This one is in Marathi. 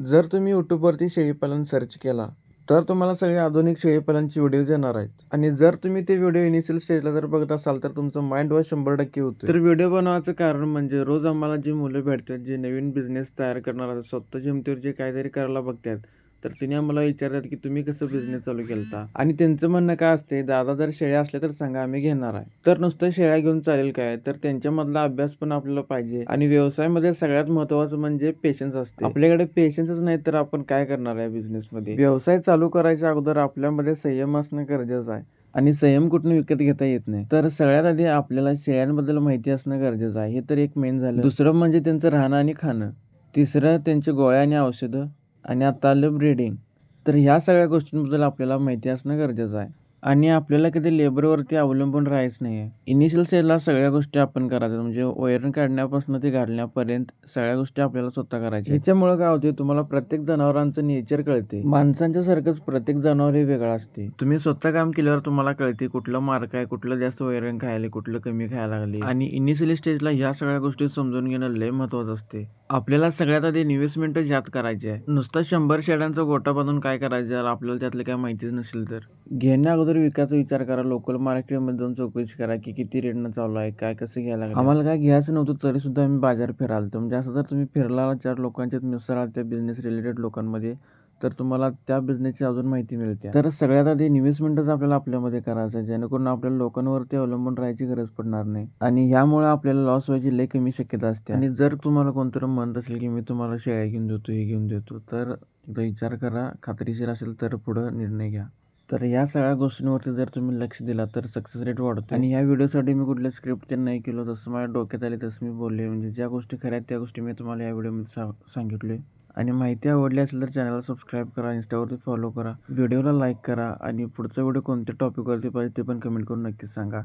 जर तुम्ही YouTubeवरती शेळीपालन सर्च केला, तर तुम्हाला सगळे आधुनिक शेळीपालनचे व्हिडिओज येणार आहेत. आणि जर तुम्ही ते व्हिडिओ इनिशियल स्टेजला जर बघत असाल, तर तुमचं माइंड वॉश 100% होतं. तर व्हिडिओ बनवायचं कारण म्हणजे रोज आम्हाला जी मुलं भेटतात, जे नवीन बिझनेस तयार करणार असतात, स्वतःच्या हिमतीवर जे काहीतरी करायला बघतात, तर तिने आम्हाला विचारतात की तुम्ही कसं बिझनेस चालू केलता. आणि त्यांचं म्हणणं काय असते, दादा जर शेळ्या असल्या तर सांगा, आम्ही घेणार आहे. तर नुसतं शेळ्या घेऊन चालेल काय, तर त्यांच्यामधला अभ्यास पण आपल्याला पाहिजे. आणि व्यवसायामध्ये सगळ्यात महत्त्वाचं म्हणजे पेशन्स असते. आपल्याकडे पेशन्सच नाही तर आपण काय करणार आहे बिझनेसमध्ये. व्यवसाय चालू करायच्या अगोदर आपल्यामध्ये संयम असणं गरजेचं आहे. आणि संयम कुठून विकत घेता येत नाही. तर सगळ्यात आधी आपल्याला शेळ्यांबद्दल माहिती असणं गरजेचं आहे. हे तर एक मेन झालं. दुसरं म्हणजे त्यांचं राहणं आणि खाणं. तिसरं त्यांच्या गोळ्या आणि औषधं. आणि आता आलं ब्रीडिंग. तर ह्या सगळ्या गोष्टींबद्दल आपल्याला माहिती असणं गरजेचं आहे. आणि आपल्याला कधी लेबरवरती अवलंबून राहायचं नाही आहे. इनिशियल स्टेजला सगळ्या गोष्टी आपण करायच्या, म्हणजे वैरण काढण्यापासून ते घालण्यापर्यंत सगळ्या गोष्टी आपल्याला स्वतः करायच्या. ह्याच्यामुळे काय होते, तुम्हाला प्रत्येक जनावरांचं नेचर कळते. माणसांच्या सारखंच प्रत्येक जनावर हे वेगळं असते. तुम्ही स्वतः काम केल्यावर तुम्हाला कळते कुठलं मार्क आहे, कुठलं जास्त वैरण खायला, कुठलं कमी खायला लागले. आणि इनिशियल स्टेजला ह्या सगळ्या गोष्टी समजून घेणं लय महत्वाचं असते. आपल्याला सगळ्यात आधी इन्व्हेस्टमेंट यात करायची आहे. नुसतं 100 शेळ्यांचा गोठा बांधून काय करायचं, आपल्याला त्यातलं काय माहितीच नसेल तर. घेण्या अगोदर विकायचा विचार करा. लोकल मार्केटमध्ये जाऊन चौकशी करा की किती रेटनं चालू आहे, काय कसं घ्यायला लागलं. आम्हाला काय घ्यायचं नव्हतं तरी सुद्धा आम्ही बाजार फिरालतो. म्हणजे असं जर तुम्ही फिरला, 4 लोकांच्यात मिसळाल त्या बिझनेस रिलेटेड लोकांमध्ये, तर तुम्हाला त्या बिझनेसची अजून माहिती मिळते. तर सगळ्यात आधी इन्व्हेस्टमेंटच आपल्याला आपल्यामध्ये करायचं आहे, जेणेकरून आपल्याला लोकांवरती अवलंबून राहायची गरज पडणार नाही. आणि ह्यामुळे आपल्याला लॉस व्हायची लय कमी शक्यता असते. आणि जर तुम्हाला कोणतरी म्हणत असेल की मी तुम्हाला शेळ्या घेऊन देतो, हे घेऊन देतो, तर एकदा विचार करा. खात्रीशीर असेल तर पुढं निर्णय घ्या. तर या सगळ्या गोष्टींवरती जर तुम्ही लक्ष दिला तर सक्सेस रेट वाढतो. आणि ह्या व्हिडिओसाठी मी कुठल्या स्क्रिप्ट नाही केलो, जसं माझ्या डोक्यात आले तसं मी बोलले. म्हणजे ज्या गोष्टी खऱ्या आहेत त्या गोष्टी मी तुम्हाला या व्हिडिओमध्ये सांगितले. आणि माहिती आवडली असेल तर चॅनलला सबस्क्राईब करा, इंस्टावरती फॉलो करा, व्हिडिओला लाईक करा. आणि पुढचा व्हिडिओ कोणत्या टॉपिकवरती पाहिजे ते पण कमेंट करून नक्कीच सांगा.